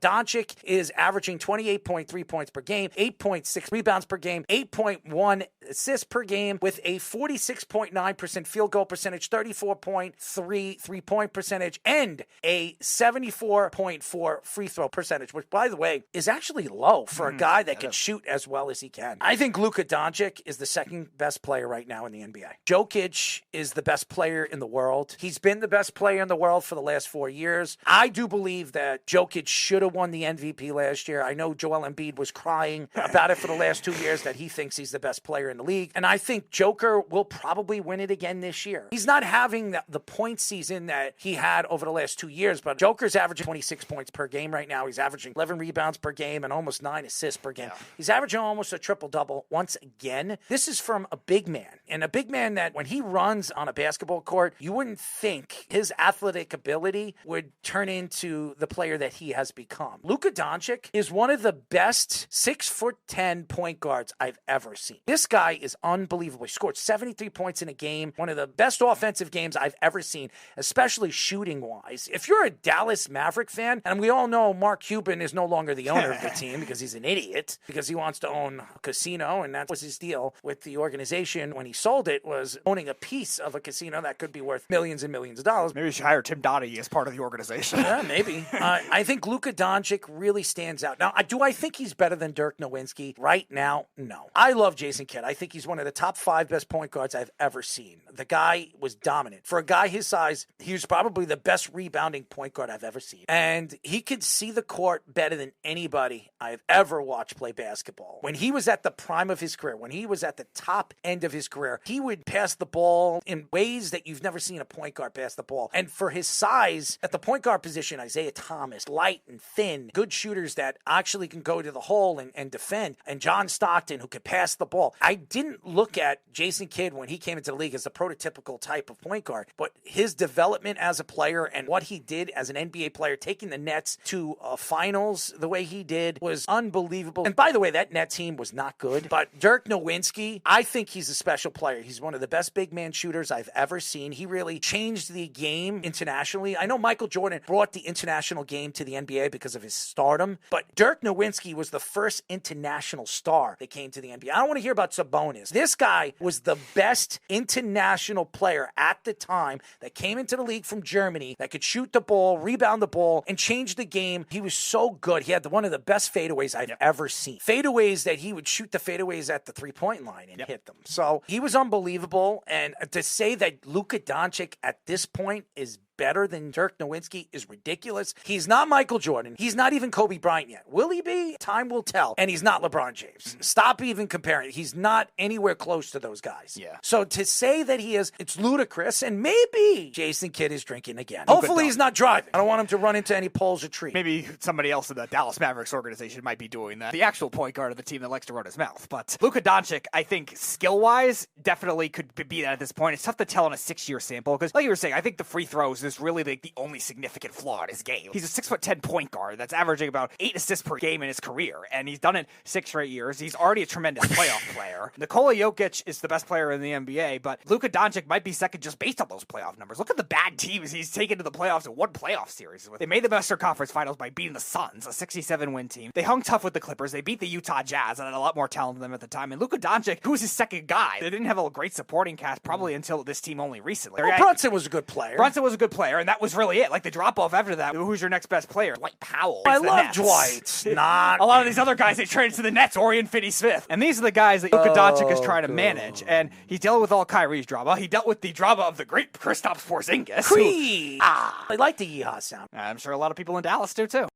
Doncic is averaging 28.3 points per game, 8.6 rebounds per game, 8.1 assists per game, with a 46.9% field goal percentage, 34.3 three-point percentage, and a 74.4 free throw percentage, which, by the way, is actually low for a guy that can shoot as well as he can. I think Luka Doncic is the second best player right now in the NBA. Jokic is the best player in the world. He's been the best player in the world for the last 4 years. I do believe that Jokic should have won the MVP last year. I know Joel Embiid was crying about it for the last 2 years, that he thinks he's the best player in the league. And I think Joker will probably win it again this year. He's not having the point season that he had over the last 2 years, but Joker's averaging 26 points per game right now. He's averaging 11 rebounds per game and almost 9 assists per game. Yeah. He's averaging almost a triple-double once again. This is from a big man, and a big man that when he runs on a basketball court, you wouldn't think his athletic ability would turn into the player that he has become. Luka Doncic is one of the best 6'10" point guards I've ever seen. This guy is unbelievable. He scored 73 points in a game, one of the best offensive games I've ever seen, especially shooting-wise. If you're a Dallas Maverick fan, and we all know Mark Cuban is no longer the owner of the team because he's an idiot, because he wants to own a casino, and that was his deal with the organization when he sold it, was owning a piece of a casino that could be worth millions and millions of dollars. Maybe we should hire Tim Donaghy as part of the organization. Yeah, maybe. I think Luka Doncic really stands out. Now, do I think he's better than Dirk Nowitzki right now? No. I love Jason Kidd. I think he's one of the top 5 best point guards I've ever seen. The guy was dominant. For a guy his size, he was probably the best rebounding point guard I've ever seen. And he could see the court better than anybody I've ever watched play basketball. When he was at the prime of his career, when he was at the top end of his career, he would pass the ball in ways that you've never seen a point guard pass the ball. And for his size, at the point guard position, Isaiah Thomas, light and thin, good shooters that actually can go to the hole and defend, and John Stockton, who could pass the ball. I didn't look at Jason Kidd when he came into the league as a prototypical type of point guard, but his development as a player and what he did as an NBA player, taking the Nets to finals the way he did, was unbelievable. And by the way, that net team was not good, but Dirk Nowitzki, I think he's a special player. He's one of the best big man shooters I've ever seen. He really changed the game internationally. I know Michael Jordan brought the international game to the NBA because of his stardom, but Dirk Nowitzki was the first international star that came to the NBA. I don't want to hear about Sabonis. This guy was the best international player at the time that came into the league from Germany, that could shoot the ball, rebound the ball, and change the game. He was so good. He had one of the best fadeaways I've ever seen. Fadeaways that he would shoot the fadeaways at the three-point line and hit them. So he was unbelievable. And to say that Luka Doncic at this point is better than Dirk Nowitzki is ridiculous. He's not Michael Jordan. He's not even Kobe Bryant yet. Will he be? Time will tell. And he's not LeBron James. Stop even comparing. He's not anywhere close to those guys. Yeah. So to say that he is, it's ludicrous, and maybe Jason Kidd is drinking again. Hopefully he's not driving. I don't want him to run into any poles or trees. Maybe somebody else in the Dallas Mavericks organization might be doing that. The actual point guard of the team that likes to run his mouth. But Luka Doncic, I think skill-wise, definitely could be that at this point. It's tough to tell on a 6-year sample because, like you were saying, I think the free throws is really the only significant flaw in his game. He's a 6'10" point guard that's averaging about 8 assists per game in his career, and he's done it 6 straight years. He's already a tremendous playoff player. Nikola Jokic is the best player in the NBA, but Luka Doncic might be second just based on those playoff numbers. Look at the bad teams he's taken to the playoffs in one playoff series. They made the Western Conference Finals by beating the Suns, a 67-win team. They hung tough with the Clippers. They beat the Utah Jazz and had a lot more talent than them at the time. And Luka Doncic, who was his second guy, they didn't have a great supporting cast probably until this team only recently. Well, Brunson was a good player. Brunson was a good player, and that was really it. Like the drop-off after that, who's your next best player? Dwight Powell. I love Dwight. Not a lot of these other guys they traded to the Nets, Orion Finney-Smith. And these are the guys that Luka Doncic is trying to manage. And he's dealing with all Kyrie's drama. He dealt with the drama of the great Kristaps Porzingis. I like the yeehaw sound. I'm sure a lot of people in Dallas do, too.